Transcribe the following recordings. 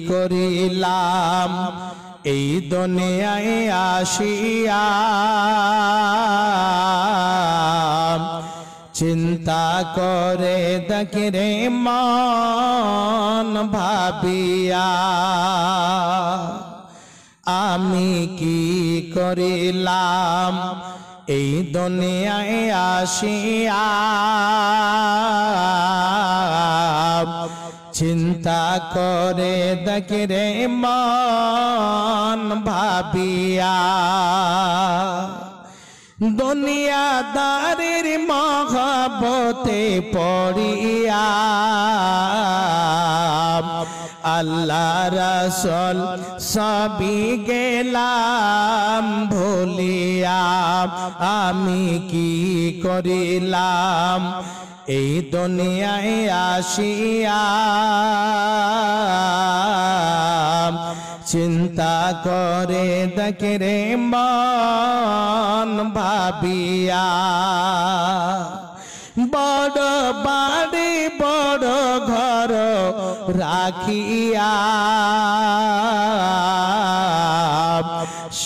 করিলাম এই দুনিয়ায় আসিয়া চিন্তা করে দেখি রে মন ভাবিয়া আমি কি করিলাম এই দুনিয়ায় আসিয়া চিন্তা করে দেখি রে মন ভাবিয়া দুনিয়াদারির মহব্বতে পড়িয়া আল্লাহ রাসূল সবই গেলাম ভুলিয়া আমি কি করিলাম এই দুনিয়ায় আসিয়া চিন্তা করে দেখি রে মন ভাবিয়া বড় বাড়ি বড় ঘর রাখিয়া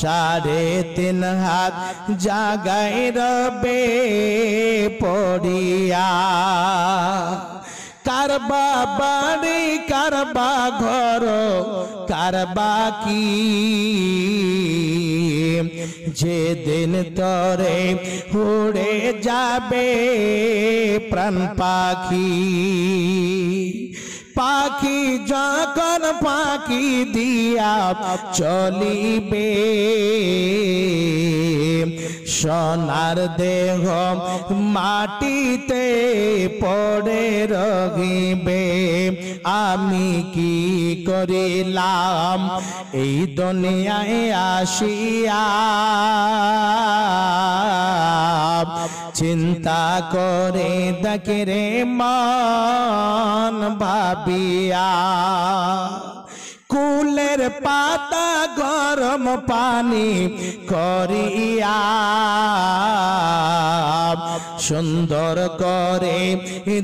3.5 হাত জাগায় রবে পড়িয়া কারবা বাড়ি কারবা ঘর কারবা কি যেদিন তরে উড়ে যাবে প্রাণ পাখি পাখি যখন পাখি দিয়া চলিবে সোনার দেহ মাটিতে পড়ে রহিবে আমি কি করিলাম এই দুনিয়ায় আসিয়া চিন্তা করে দেখি রে মন ভাবিয়া কুলের পাতা গরম পানি করিয়া সুন্দর করে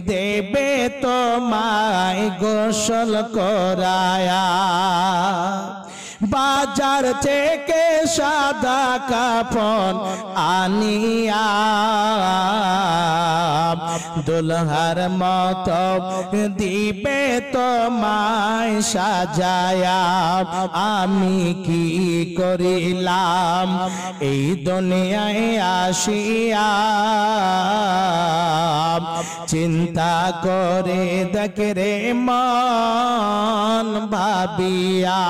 দেবে তোমায় গোসল করায়া বাজার থেকে সাদা কাফন আনিয়া দুলহার মতো দিবে তোমায় সাজায়া আমি কি করিলাম এই দুনিয়ায় আসিয়া চিন্তা করে দেখে রে মন ভাবিয়া